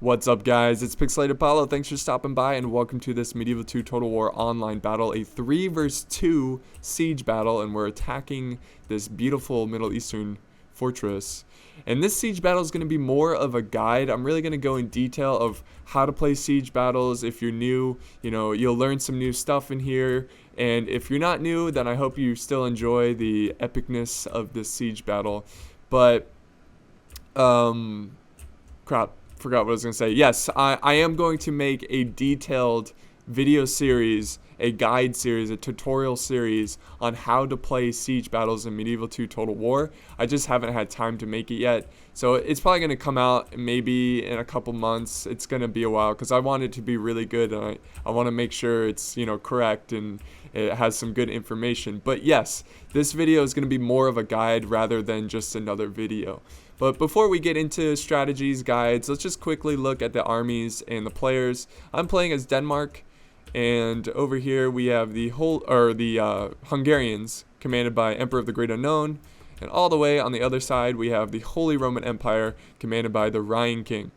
What's up, guys? It's Pixelated Paulo. Thanks for stopping by, and welcome to this Medieval 2 Total War online battle, a 3 vs 2 siege battle, and we're attacking this beautiful Middle Eastern fortress. And this siege battle is going to be more of a guide. I'm really going to go in detail of how to play siege battles. If you're new, you'll learn some new stuff in here. And if you're not new, then I hope you still enjoy the epicness of this siege battle. But, crap. Forgot what I was going to say. Yes, I am going to make a detailed video series, a guide series, a tutorial series on how to play siege battles in Medieval 2 Total War. I just haven't had time to make it yet. So it's probably going to come out maybe in a couple months. It's going to be a while because I want it to be really good, and I want to make sure it's, correct and it has some good information. But yes, this video is going to be more of a guide rather than just another video. But before we get into strategies, guides, let's just quickly look at the armies and the players. I'm playing as Denmark, and over here we have the Hungarians, commanded by Emperor of the Great Unknown, and all the way on the other side we have the Holy Roman Empire, commanded by the Rhine King.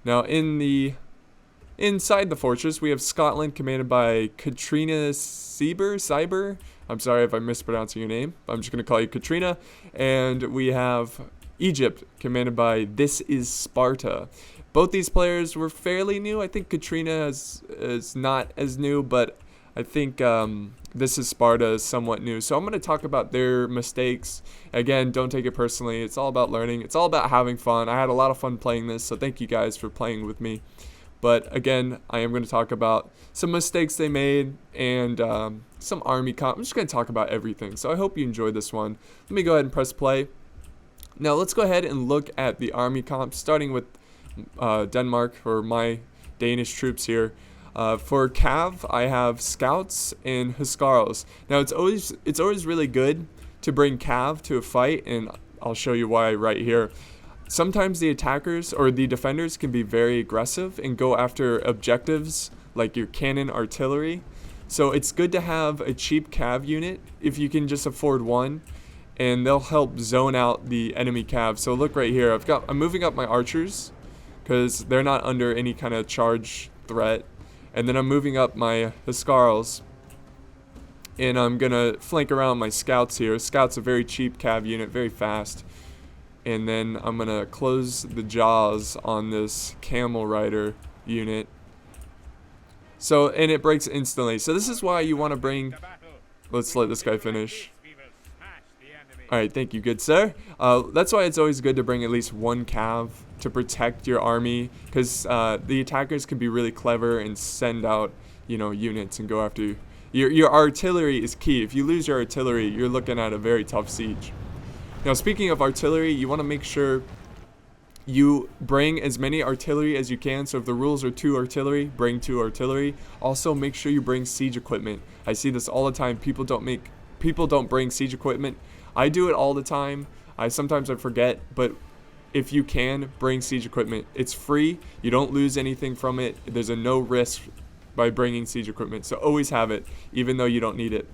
Now inside the fortress we have Scotland, commanded by Katrina Cyber. I'm sorry if I'm mispronouncing your name. I'm just going to call you Katrina. And we have Egypt, commanded by This Is Sparta. Both these players were fairly new. I think Katrina is not as new, but I think This Is Sparta is somewhat new. So I'm going to talk about their mistakes. Again, don't take it personally. It's all about learning. It's all about having fun. I had a lot of fun playing this, so thank you guys for playing with me. But again, I am going to talk about some mistakes they made and some army comp. I'm just going to talk about everything. So I hope you enjoyed this one. Let me go ahead and press play. Now let's go ahead and look at the army comp, starting with Denmark, or my Danish troops here. For Cav, I have Scouts and Huscarls. Now it's always really good to bring Cav to a fight, and I'll show you why right here. Sometimes the attackers or the defenders can be very aggressive and go after objectives like your cannon artillery. So it's good to have a cheap Cav unit if you can just afford one, and they'll help zone out the enemy Cav. So look right here, I'm moving up my archers because they're not under any kind of charge threat, and then I'm moving up my Huscarls, and I'm gonna flank around my Scouts here. Scouts a very cheap Cav unit, very fast, and then I'm gonna close the jaws on this Camel Rider unit. So, and it breaks instantly. So this is why you want to bring. Let's let this guy finish. Alright, thank you, good sir. That's why it's always good to bring at least one Cav to protect your army, because the attackers can be really clever and send out, units and go after you. Your artillery is key. If you lose your artillery, you're looking at a very tough siege. Now, speaking of artillery, you want to make sure you bring as many artillery as you can. So if the rules are 2 artillery, bring 2 artillery. Also, make sure you bring siege equipment. I see this all the time. People don't bring siege equipment. I do it all the time. Sometimes I forget, but if you can, bring siege equipment. It's free. You don't lose anything from it. There's a no risk by bringing siege equipment. So always have it, even though you don't need it.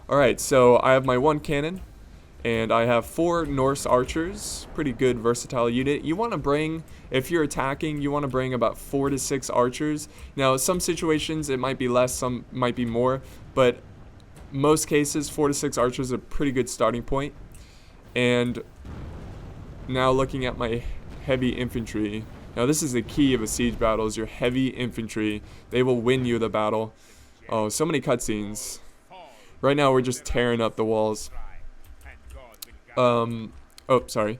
Alright, so I have my 1 cannon, and I have 4 Norse archers. Pretty good versatile unit. You want to bring, if you're attacking, you want to bring about 4 to 6 archers. Now, some situations it might be less, some might be more, but most cases 4 to 6 archers are a pretty good starting point. And now looking at my heavy infantry. Now this is the key of a siege battle, is your heavy infantry. They will win you the battle. Oh, so many cutscenes. Right now we're just tearing up the walls. Oh, sorry.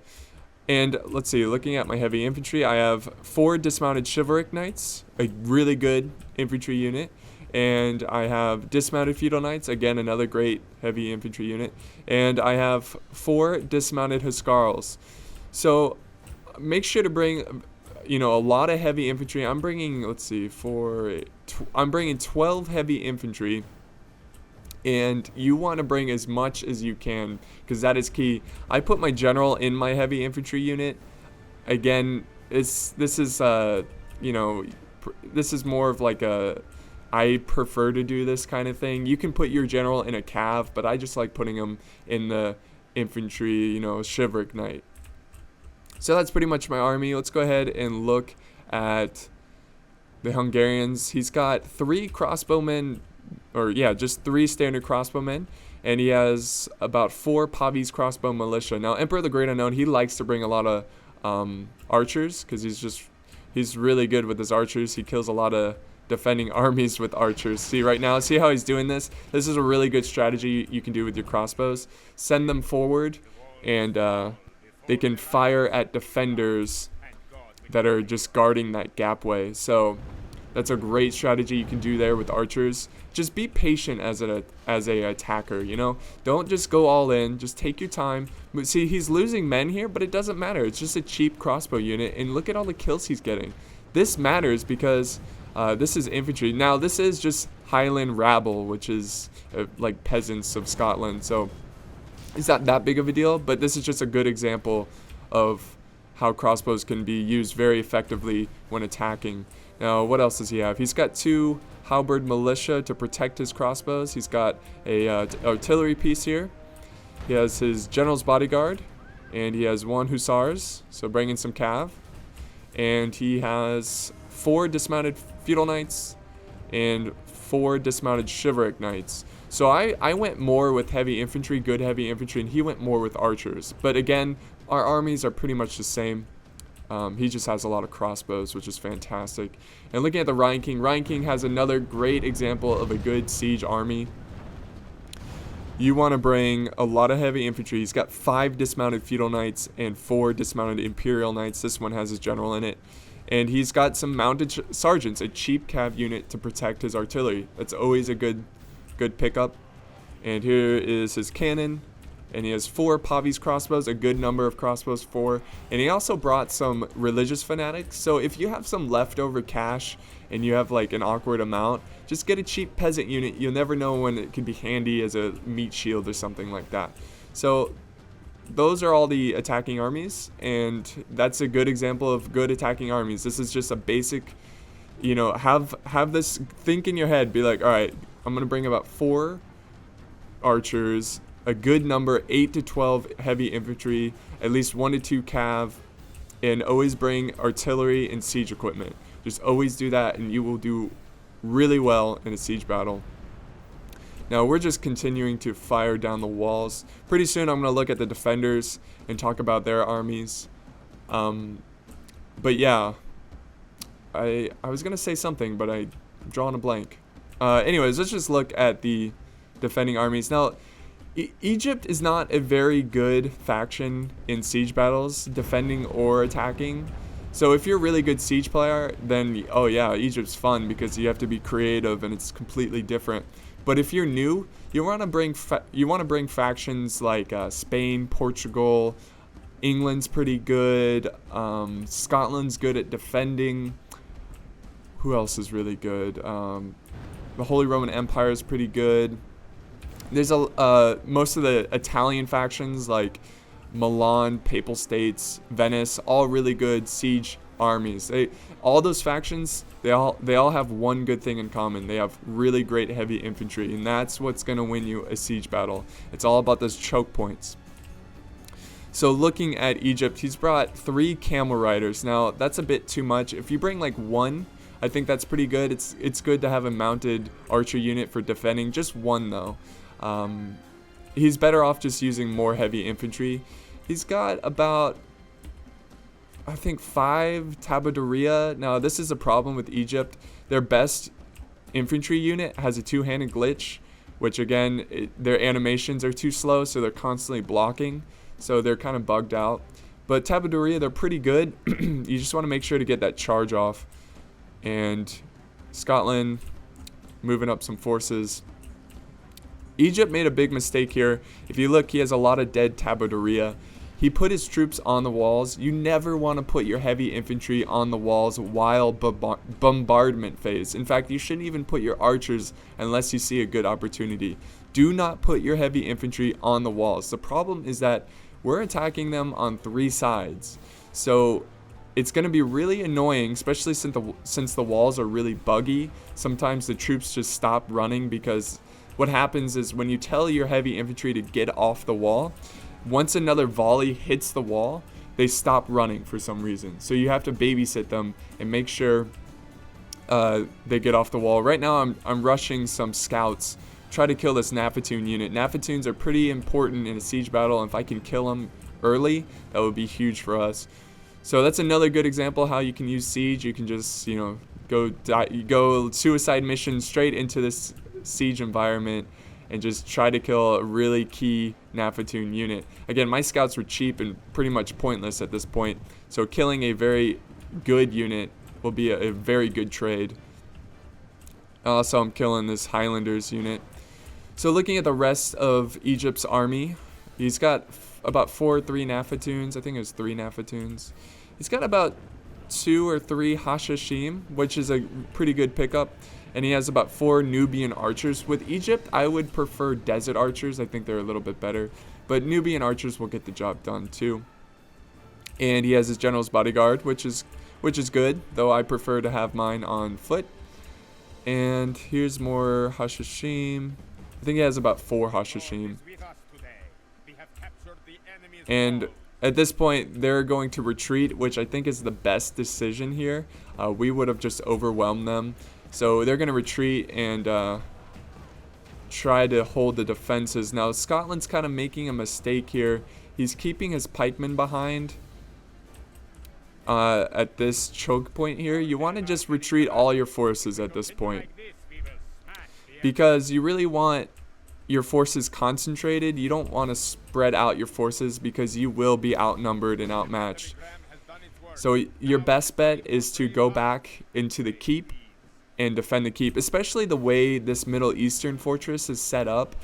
And let's see, looking at my heavy infantry, I have 4 dismounted chivalric knights, a really good infantry unit. And I have dismounted feudal knights, again another great heavy infantry unit. And I have 4 dismounted Huscarls. So make sure to bring, a lot of heavy infantry. I'm bringing, let's see, I'm bringing 12 heavy infantry. And you want to bring as much as you can, because that is key. I put my general in my heavy infantry unit. Again, this is more of like I prefer to do this kind of thing. You can put your general in a Cav, but I just like putting them in the infantry, chivalric knight. So that's pretty much my army. Let's go ahead and look at the Hungarians. He's got 3 crossbowmen, or yeah, just 3 standard crossbowmen, and he has about 4 Pavi's crossbow militia. Now, Emperor the Great Unknown, he likes to bring a lot of archers, because he's really good with his archers. He kills a lot of defending armies with archers. See right now, see how he's doing this? This is a really good strategy you can do with your crossbows. Send them forward, and they can fire at defenders that are just guarding that gap way. So that's a great strategy you can do there with archers. Just be patient as a attacker, you know? Don't just go all in. Just take your time. But see, he's losing men here, but it doesn't matter. It's just a cheap crossbow unit, and look at all the kills he's getting. This matters because this is infantry. Now, this is just Highland rabble, which is like peasants of Scotland. So it's not that big of a deal, but this is just a good example of how crossbows can be used very effectively when attacking. Now, what else does he have? He's got 2 halberd militia to protect his crossbows. He's got a artillery piece here. He has his general's bodyguard, and he has 1 hussars, so bring in some cav. And he has 4 dismounted feudal knights and 4 dismounted chivalric knights. So I went more with heavy infantry, good heavy infantry, and he went more with archers. But again, our armies are pretty much the same. He just has a lot of crossbows, which is fantastic. And looking at the Rhine King has another great example of a good siege army. You want to bring a lot of heavy infantry. He's got 5 dismounted feudal knights and 4 dismounted imperial knights. This one has his general in it. And he's got some mounted sergeants, a cheap cav unit to protect his artillery. That's always a good pickup. And here is his cannon. And he has 4 Pavi's crossbows, a good number of crossbows, 4. And he also brought some religious fanatics. So if you have some leftover cash and you have like an awkward amount, just get a cheap peasant unit. You'll never know when it can be handy as a meat shield or something like that. So those are all the attacking armies, and that's a good example of good attacking armies. This is just a basic, you know, have this, think in your head, be like, all right, I'm going to bring about 4 archers, a good number, 8 to 12 heavy infantry, at least 1 to 2 cav, and always bring artillery and siege equipment. Just always do that, and you will do really well in a siege battle. Now, we're just continuing to fire down the walls. Pretty soon, I'm going to look at the defenders and talk about their armies. But yeah, I was going to say something, but I'm drawing a blank. Anyways, let's just look at the defending armies. Now, Egypt is not a very good faction in siege battles, defending or attacking. So if you're a really good siege player, then, oh yeah, Egypt's fun because you have to be creative and it's completely different. But if you're new, you want to bring factions like Spain, Portugal, England's pretty good, Scotland's good at defending. Who else is really good? The Holy Roman Empire is pretty good. There's most of the Italian factions like Milan, Papal States, Venice, all really good siege armies. All those factions, they all have one good thing in common. They have really great heavy infantry, and that's what's going to win you a siege battle. It's all about those choke points. So looking at Egypt, he's brought 3 camel riders. Now, that's a bit too much. If you bring like 1, I think that's pretty good. It's good to have a mounted archer unit for defending. Just 1 though. He's better off just using more heavy infantry. He's got about, I think, 5 tabaduria. Now, this is a problem with Egypt. Their best infantry unit has a 2-handed glitch, which again, their animations are too slow, so they're constantly blocking. So they're kind of bugged out. But tabaduria, they're pretty good. You just want to make sure to get that charge off. And Scotland moving up some forces. Egypt made a big mistake here. If you look, he has a lot of dead tabaduria. He put his troops on the walls. You never want to put your heavy infantry on the walls while bombardment phase. In fact, you shouldn't even put your archers unless you see a good opportunity. Do not put your heavy infantry on the walls. The problem is that we're attacking them on 3 sides. So it's going to be really annoying, especially since the walls are really buggy. Sometimes the troops just stop running because what happens is when you tell your heavy infantry to get off the wall, once another volley hits the wall, they stop running for some reason. So you have to babysit them and make sure they get off the wall. Right now I'm rushing some scouts, try to kill this Nafatoon unit. Nafatoons are pretty important in a siege battle, and if I can kill them early, that would be huge for us. So that's another good example how you can use siege. You can just, go suicide mission straight into this siege environment and just try to kill a really key Nafatoon unit. Again, my scouts were cheap and pretty much pointless at this point, so killing a very good unit will be a very good trade. Also, I'm killing this Highlanders unit. So looking at the rest of Egypt's army, he's got about 3 Nafatoons. I think it was 3 Nafatoons. He's got about 2 or 3 Hashashim, which is a pretty good pickup. And he has about 4 Nubian archers. With Egypt, I would prefer desert archers. I think they're a little bit better. But Nubian archers will get the job done too. And he has his general's bodyguard, which is good, though I prefer to have mine on foot. And here's more Hashashim. I think he has about 4 Hashashim. And at this point, they're going to retreat, which I think is the best decision here. We would have just overwhelmed them. So they're going to retreat and try to hold the defenses. Now, Scotland's kind of making a mistake here. He's keeping his pikemen behind at this choke point here. You want to just retreat all your forces at this point, because you really want your forces concentrated. You don't want to spread out your forces because you will be outnumbered and outmatched. So your best bet is to go back into the keep and defend the keep, especially the way this Middle Eastern fortress is set up.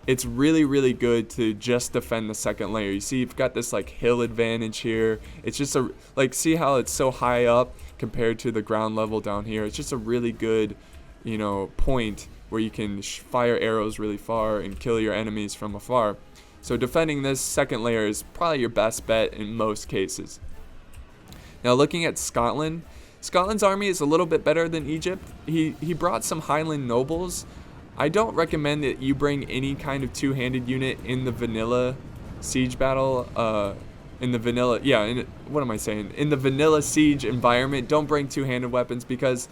It's really, really good to just defend the second layer. You see, you've got this like hill advantage here. It's just see how it's so high up compared to the ground level down here. It's just a really good, point where you can fire arrows really far and kill your enemies from afar. So defending this second layer is probably your best bet in most cases. Now looking at Scotland, Scotland's army is a little bit better than Egypt. He brought some Highland nobles. I don't recommend that you bring any kind of two-handed unit in the vanilla siege battle. In the vanilla siege environment. Don't bring two-handed weapons because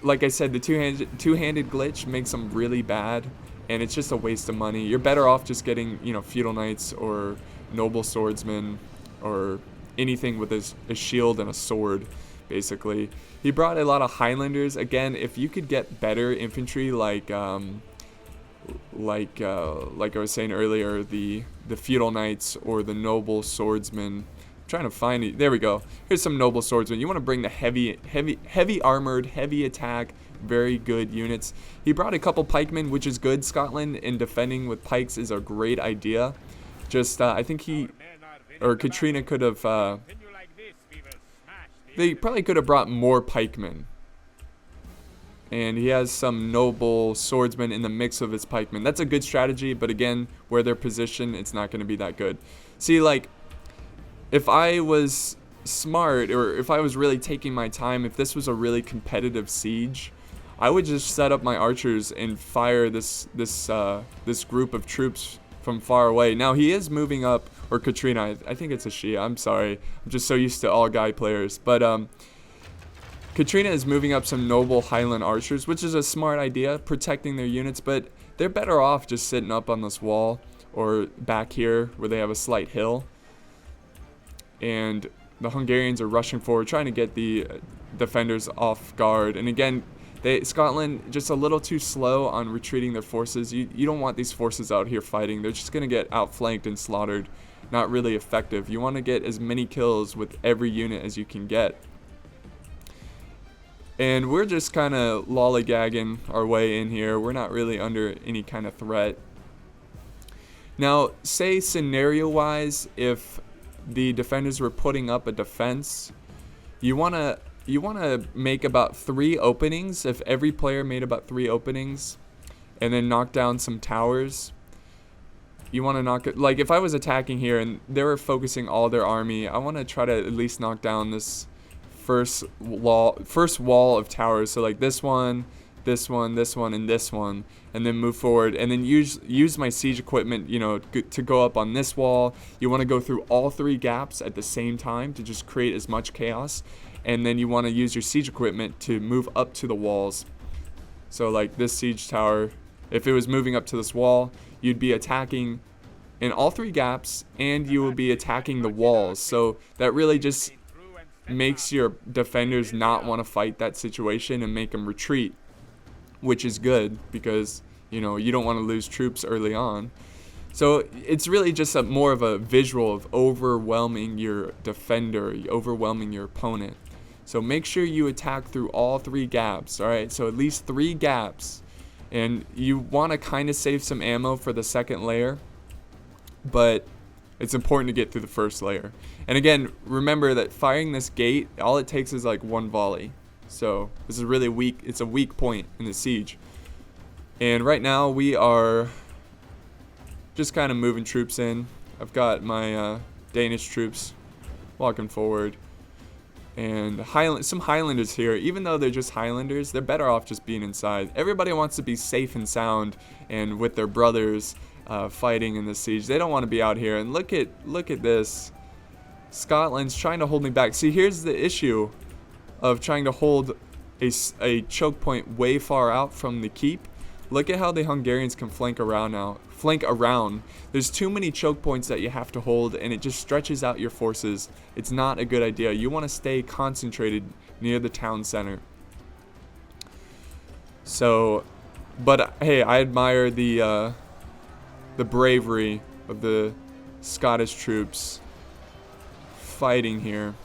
like I said, the two-handed glitch makes them really bad, and it's just a waste of money. You're better off just getting feudal knights or noble swordsmen or anything with a shield and a sword. Basically, he brought a lot of Highlanders. Again, if you could get better infantry, like I was saying earlier, the feudal knights or the noble swordsmen. I'm trying to find it. There we go. Here's some noble swordsmen. You want to bring the heavy armored, heavy attack, very good units. He brought a couple pikemen, which is good. Scotland in defending with pikes is a great idea. Just I think Katrina could have. They probably could have brought more pikemen. And he has some noble swordsmen in the mix of his pikemen. That's a good strategy, but again, where they're positioned, it's not going to be that good. See, if I was smart, or if I was really taking my time, if this was a really competitive siege, I would just set up my archers and fire this group of troops from far away. Now he is moving up, or Katrina, I think it's a she. I'm sorry, I'm just so used to all guy players. But Katrina is moving up some noble Highland archers, which is a smart idea, protecting their units. But they're better off just sitting up on this wall or back here where they have a slight hill. And the Hungarians are rushing forward, trying to get the defenders off guard. And again, Scotland just a little too slow on retreating their forces. You don't want these forces out here fighting. They're just going to get outflanked and slaughtered. Not really effective. You want to get as many kills with every unit as you can get. And we're just kind of lollygagging our way in here. We're not really under any kind of threat. Now, say scenario-wise, if the defenders were putting up a defense, you want to make about 3 openings. If every player made about 3 openings and then knock down some towers, you want to knock it. Like if I was attacking here and they were focusing all their army, I want to try to at least knock down this first wall of towers. So like this one, this one, and this one, and then move forward, and then use my siege equipment, you know, to go up on this wall. You want to go through all 3 gaps at the same time to just create as much chaos, and then you want to use your siege equipment to move up to the walls. So like this siege tower, if it was moving up to this wall, you'd be attacking in all 3 gaps, and you will be attacking the walls. So that really just makes your defenders not want to fight that situation and make them retreat, which is good because, you know, you don't want to lose troops early on. So it's really just more of a visual of overwhelming your defender, overwhelming your opponent. So make sure you attack through all 3 gaps, all right? So at least 3 gaps. And you want to kind of save some ammo for the second layer, but it's important to get through the first layer. And again, remember that firing this gate, all it takes is like 1 volley. So this is really weak. It's a weak point in the siege. And right now we are just kind of moving troops in. I've got my Danish troops walking forward. And some Highlanders here. Even though they're just Highlanders, they're better off just being inside. Everybody wants to be safe and sound and with their brothers fighting in the siege. They don't want to be out here. And look at this. Scotland's trying to hold me back. See, here's the issue of trying to hold a choke point way far out from the keep. Look at how the Hungarians can flank around now. There's too many choke points that you have to hold, and it just stretches out your forces. It's not a good idea. You want to stay concentrated near the town center. So, but hey, I admire the bravery of the Scottish troops fighting here.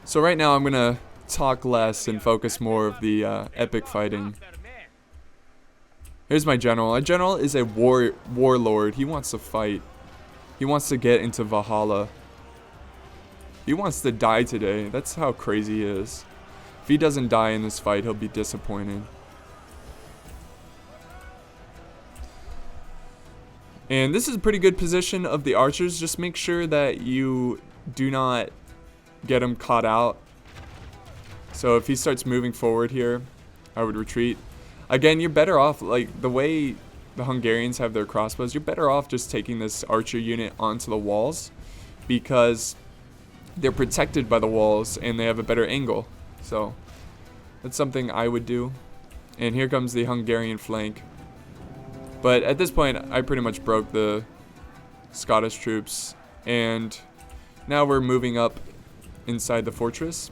So right now I'm gonna talk less and focus more of the epic fighting. Here's my general. My general is a warlord. He wants to fight. He wants to get into Valhalla. He wants to die today. That's how crazy he is. If he doesn't die in this fight, he'll be disappointed. And this is a pretty good position of the archers. Just make sure that you do not get him caught out. So if he starts moving forward here, I would retreat. Again, you're better off, like the way the Hungarians have their crossbows, you're better off just taking this archer unit onto the walls because they're protected by the walls and they have a better angle. So that's something I would do. And here comes the Hungarian flank. But at this point, I pretty much broke the Scottish troops. And now we're moving up inside the fortress.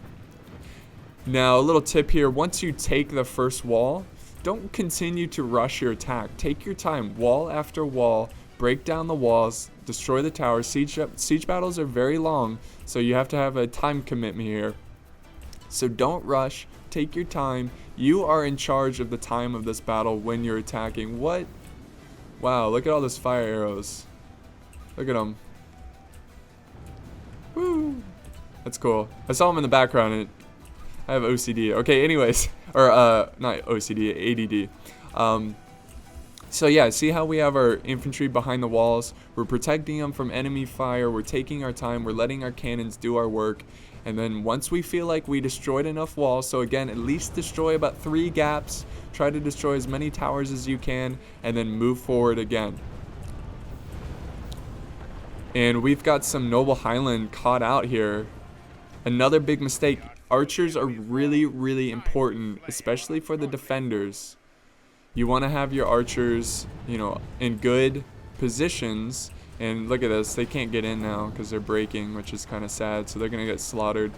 Now, a little tip here. Once you take the first wall, don't continue to rush your attack. Take your time, wall after wall, break down the walls, destroy the towers. Siege battles are very long, so you have to have a time commitment here. So don't rush, take your time. You are in charge of the time of this battle when you're attacking. What? Wow, look at all those fire arrows. Look at them. Woo! That's cool. I saw them in the background and I have OCD. Okay, anyways. Or, not OCD, ADD. So yeah, see how we have our infantry behind the walls? We're protecting them from enemy fire. We're taking our time. We're letting our cannons do our work. And then once we feel like we destroyed enough walls, so again, at least destroy about 3 gaps. Try to destroy as many towers as you can, and then move forward again. And we've got some Noble Highland caught out here. Another big mistake. Archers are really, really important, especially for the defenders. You want to have your archers, you know, in good positions. And look at this, they can't get in now because they're breaking, which is kind of sad, so they're going to get slaughtered.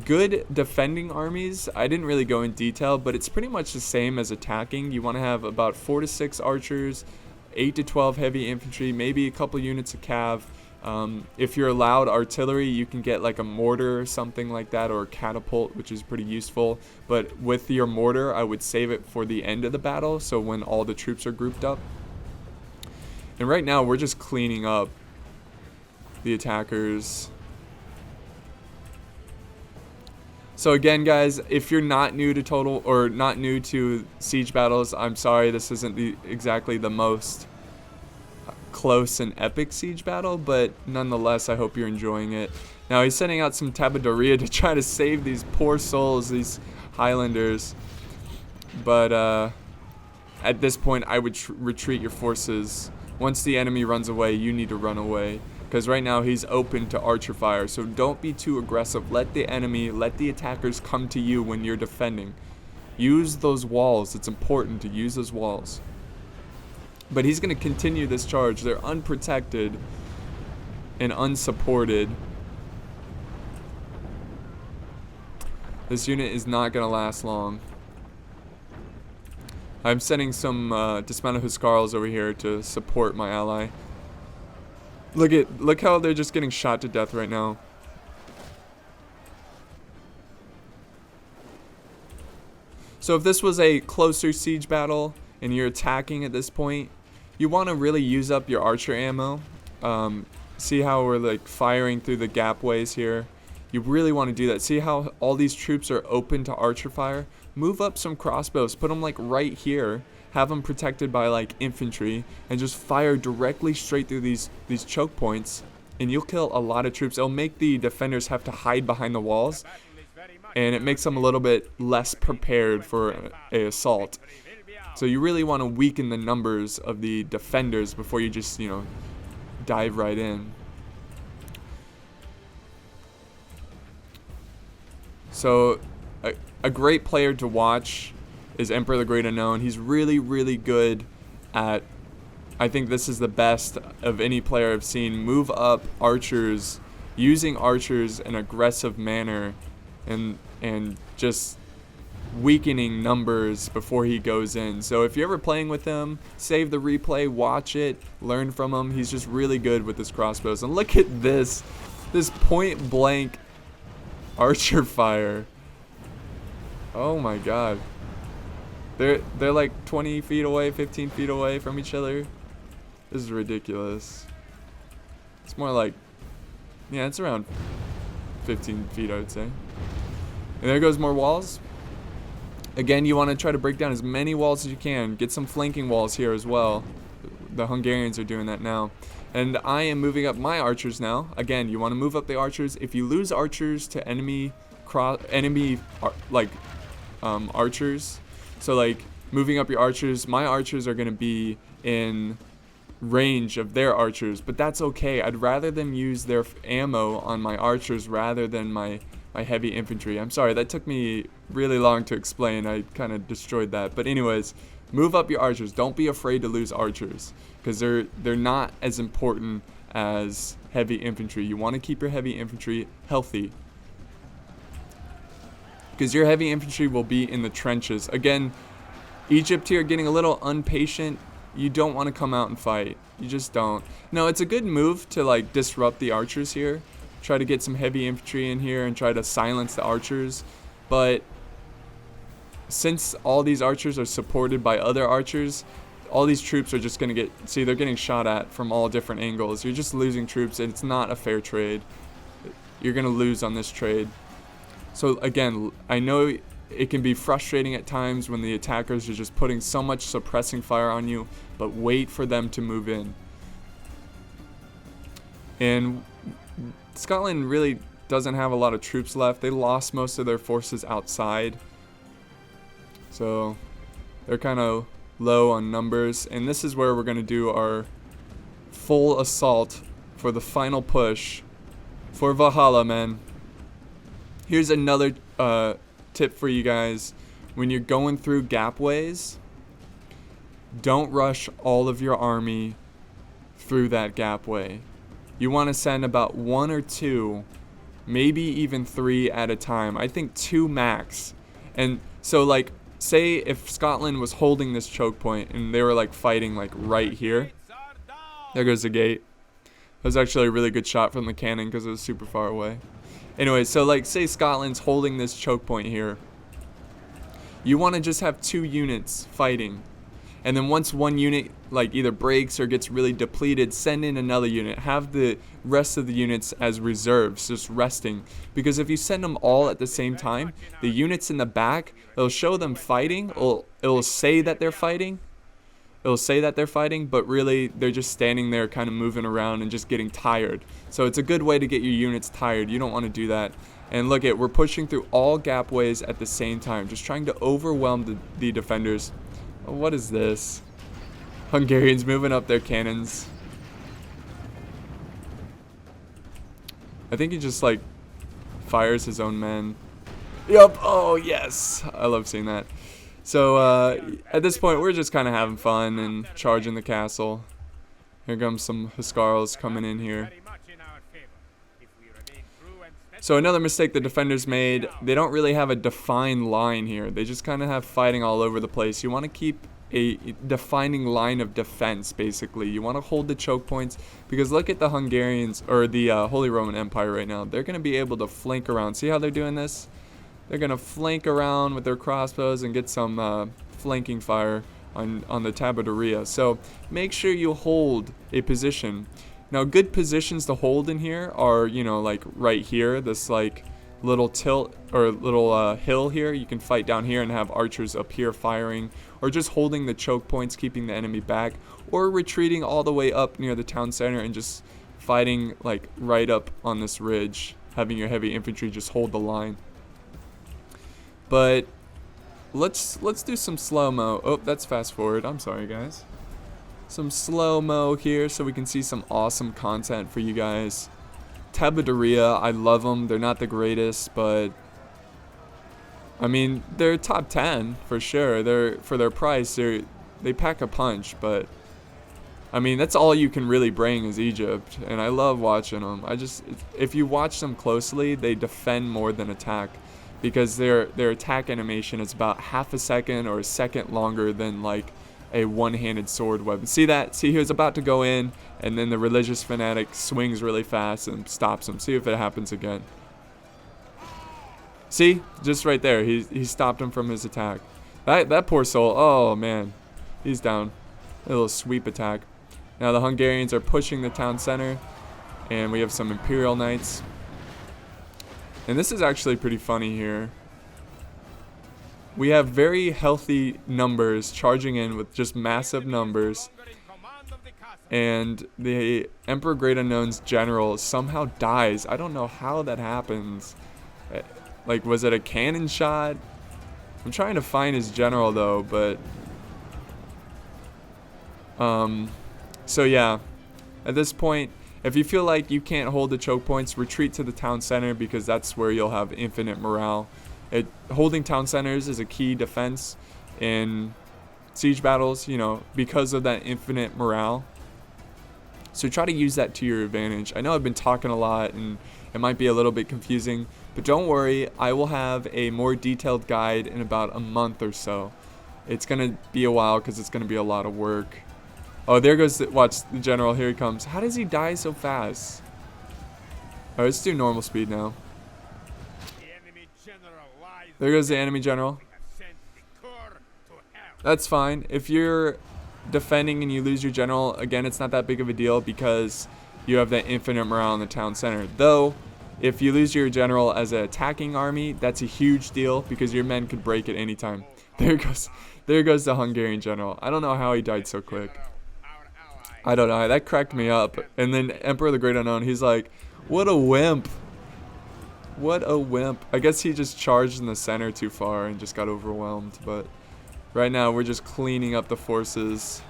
Good defending armies, I didn't really go in detail, but it's pretty much the same as attacking. You want to have about 4 to 6 archers, 8 to 12 heavy infantry, maybe a couple units of cav. If you're allowed artillery, you can get like a mortar or something like that, or a catapult, which is pretty useful. But with your mortar, I would save it for the end of the battle, so when all the troops are grouped up. And right now, we're just cleaning up the attackers. So again, guys, if you're not new to siege battles, I'm sorry, this isn't exactly the most close and epic siege battle, but nonetheless, I hope you're enjoying it. Now he's sending out some Tabadoria to try to save these poor souls, these Highlanders. But at this point, I would retreat your forces. Once the enemy runs away, you need to run away. Because right now, he's open to archer fire. So don't be too aggressive. Let the attackers come to you when you're defending. Use those walls. It's important to use those walls. But he's going to continue this charge. They're unprotected and unsupported. This unit is not going to last long. I'm sending some dismounted Huskarls over here to support my ally. Look how they're just getting shot to death right now. So if this was a closer siege battle and you're attacking at this point, you want to really use up your archer ammo. See how we're like firing through the gap ways here? You really want to do that. See how all these troops are open to archer fire? Move up some crossbows, put them like right here, have them protected by like infantry, and just fire directly straight through these choke points, and you'll kill a lot of troops. It'll make the defenders have to hide behind the walls, and it makes them a little bit less prepared for a assault. So you really want to weaken the numbers of the defenders before you just, dive right in. So a great player to watch is Emperor the Great Unknown. He's really, really good at, I think this is the best of any player I've seen, move up archers, using archers in an aggressive manner, and just weakening numbers before he goes in. So if you're ever playing with him, save the replay, watch it, learn from him. He's just really good with his crossbows. And look at this point blank archer fire. Oh my god. They're like 20 feet away, 15 feet away from each other. This is ridiculous. It's more like, yeah, it's around 15 feet, I would say. And there goes more walls. Again, you want to try to break down as many walls as you can. Get some flanking walls here as well. The Hungarians are doing that now. And I am moving up my archers now. Again, you want to move up the archers. If you lose archers to enemy archers, so like moving up your archers, my archers are going to be in range of their archers, but that's okay. I'd rather them use their ammo on my archers rather than my heavy infantry. I'm sorry, that took me really long to explain. I kind of destroyed that. But anyways, move up your archers. Don't be afraid to lose archers, because they're not as important as heavy infantry. You want to keep your heavy infantry healthy, because your heavy infantry will be in the trenches. Again, Egypt here getting a little impatient. You don't want to come out and fight. You just don't. No, it's a good move to like disrupt the archers here. Try to get some heavy infantry in here and try to silence the archers. But since all these archers are supported by other archers, all these troops are just going to they're getting shot at from all different angles. You're just losing troops, and it's not a fair trade. You're going to lose on this trade. So again, I know it can be frustrating at times when the attackers are just putting so much suppressing fire on you, but wait for them to move in. And Scotland really doesn't have a lot of troops left. They lost most of their forces outside, so they're kind of low on numbers. And this is where we're going to do our full assault for the final push for Valhalla, man. Here's another tip for you guys. When you're going through gapways, don't rush all of your army through that gapway. You want to send about 1 or 2, maybe even 3 at a time. I think 2 max. And so like, say if Scotland was holding this choke point and they were like fighting like right here. There goes the gate. That was actually a really good shot from the cannon because it was super far away. Anyway, so like say Scotland's holding this choke point here. You want to just have 2 units fighting. And then once one unit like either breaks or gets really depleted, send in another unit. Have the rest of the units as reserves, just resting. Because if you send them all at the same time, the units in the back, it'll show them fighting. It'll say that they're fighting. It'll say that they're fighting, but really they're just standing there kind of moving around and just getting tired. So it's a good way to get your units tired. You don't want to do that. And look we're pushing through all gapways at the same time, just trying to overwhelm the defenders. Oh, what is this? Hungarians moving up their cannons. I think he just like fires his own men. Yup. Oh yes, I love seeing that. So at this point we're just kind of having fun and charging the castle. Here comes some Huskarls coming in here. So another mistake the defenders made, they don't really have a defined line here. They just kind of have fighting all over the place. You want to keep a defining line of defense, basically. You want to hold the choke points, because look at the Hungarians, or the Holy Roman Empire right now. They're going to be able to flank around. See how they're doing this? They're going to flank around with their crossbows and get some flanking fire on the Tabadoria. So make sure you hold a position. Now, good positions to hold in here are, you know, like right here, this like little tilt or little hill here. You can fight down here and have archers up here firing, or just holding the choke points, keeping the enemy back, or retreating all the way up near the town center and just fighting like right up on this ridge, having your heavy infantry just hold the line. But let's do some slow-mo. Oh, that's fast forward. I'm sorry, guys. Some slow-mo here so we can see some awesome content for you guys. Tabadoria, I love them. They're not the greatest, but I mean, they're top 10 for sure. They're, for their price, they pack a punch, but I mean, that's all you can really bring is Egypt, and I love watching them. If you watch them closely, they defend more than attack, because their attack animation is about half a second or a second longer than like a one-handed sword weapon. See that? See, he was about to go in, and then the religious fanatic swings really fast and stops him. See if it happens again. See? Just right there. He stopped him from his attack. That poor soul. Oh, man. He's down. A little sweep attack. Now the Hungarians are pushing the town center, and we have some Imperial Knights. And this is actually pretty funny here. We have very healthy numbers charging in with just massive numbers, and the Emperor Great Unknown's general somehow dies. I don't know how that happens. Like, was it a cannon shot? I'm trying to find his general though, but so yeah, at this point, if you feel like you can't hold the choke points, retreat to the town center, because that's where you'll have infinite morale. Holding town centers is a key defense in siege battles, you know, because of that infinite morale. So try to use that to your advantage. I know I've been talking a lot and it might be a little bit confusing, but don't worry, I will have a more detailed guide in about a month or so. It's going to be a while because it's going to be a lot of work. Oh, there goes watch the general. Here he comes. How does he die so fast? Alright, let's do normal speed now. There goes the enemy general. That's fine. If you're defending and you lose your general, again, it's not that big of a deal because you have that infinite morale in the town center. Though, if you lose your general as an attacking army, that's a huge deal because your men could break at any time. There goes the Hungarian general. I don't know how he died so quick. I don't know. That cracked me up. And then Emperor the Great Unknown, he's like, what a wimp. What a wimp. I guess he just charged in the center too far and just got overwhelmed. But right now we're just cleaning up the forces.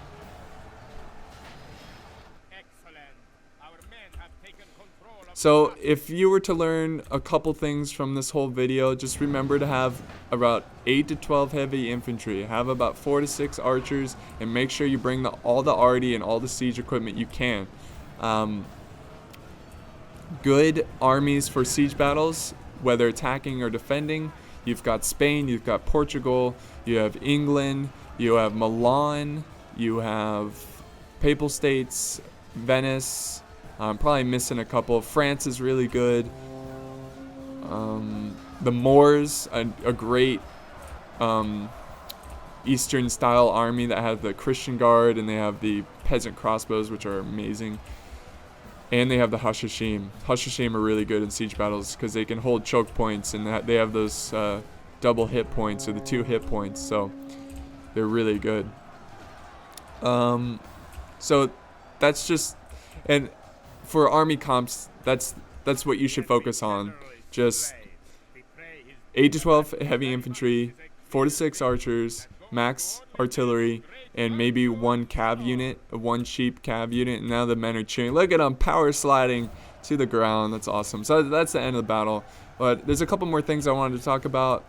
So if you were to learn a couple things from this whole video, just remember to have about 8 to 12 heavy infantry. Have about 4 to 6 archers, and make sure you bring all the arty and all the siege equipment you can. Good armies for siege battles, whether attacking or defending. You've got Spain, you've got Portugal, you have England, you have Milan, you have Papal States, Venice. I'm probably missing a couple. France is really good. The Moors, a great Eastern style army that have the Christian Guard, and they have the peasant crossbows, which are amazing. And they have the Hashashim. Hashashim are really good in siege battles because they can hold choke points, and they have those double hit points, or the 2 hit points, so they're really good. So that's just, and for army comps, that's what you should focus on. Just 8 to 12 heavy infantry, 4 to 6 archers, max artillery, and maybe one cav unit, one cheap cav unit. And now the men are cheering. Look at them power sliding to the ground. That's awesome. So that's the end of the battle. But there's a couple more things I wanted to talk about.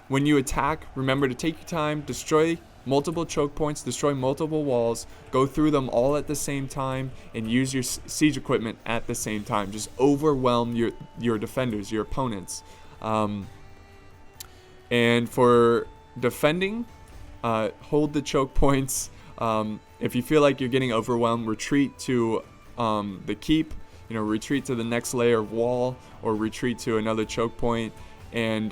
When you attack, remember to take your time, destroy multiple choke points, destroy multiple walls, go through them all at the same time, and use your siege equipment at the same time. Just overwhelm your defenders, your opponents. And for defending, hold the choke points. If you feel like you're getting overwhelmed, retreat to the keep. Retreat to the next layer of wall, or retreat to another choke point. And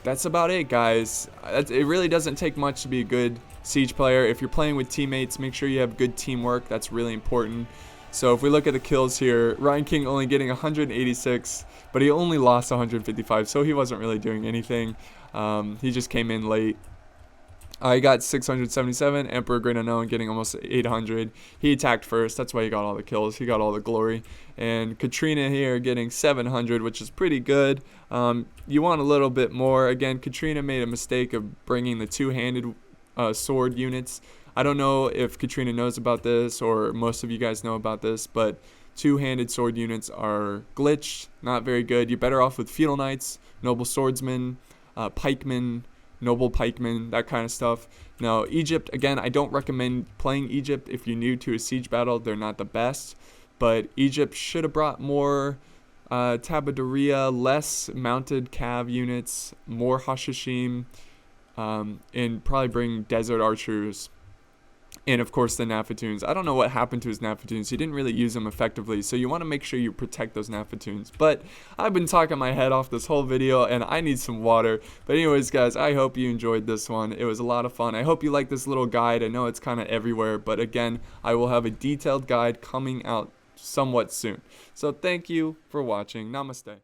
that's about it, guys. It really doesn't take much to be a good siege player. If you're playing with teammates, make sure you have good teamwork. That's really important. So if we look at the kills here, Ryan King only getting 186, but he only lost 155, so he wasn't really doing anything. He just came in late. He got 677. Emperor Great Unknown getting almost 800. He attacked first. That's why he got all the kills. He got all the glory. And Katrina here getting 700, which is pretty good. You want a little bit more. Again, Katrina made a mistake of bringing the two-handed sword units. I don't know if Katrina knows about this, or most of you guys know about this, but two-handed sword units are glitched, not very good. You're better off with feudal knights, noble swordsmen, pikemen, noble pikemen, that kind of stuff. Now, Egypt, again, I don't recommend playing Egypt if you're new to a siege battle. They're not the best, but Egypt should have brought more Tabaduria, less mounted cav units, more Hashishim, and probably bring desert archers. And, of course, the Nafatoons. I don't know what happened to his Nafatoons. He didn't really use them effectively, so you want to make sure you protect those Nafatoons. But I've been talking my head off this whole video, and I need some water. But anyways, guys, I hope you enjoyed this one. It was a lot of fun. I hope you like this little guide. I know it's kind of everywhere, but, again, I will have a detailed guide coming out somewhat soon. So thank you for watching. Namaste.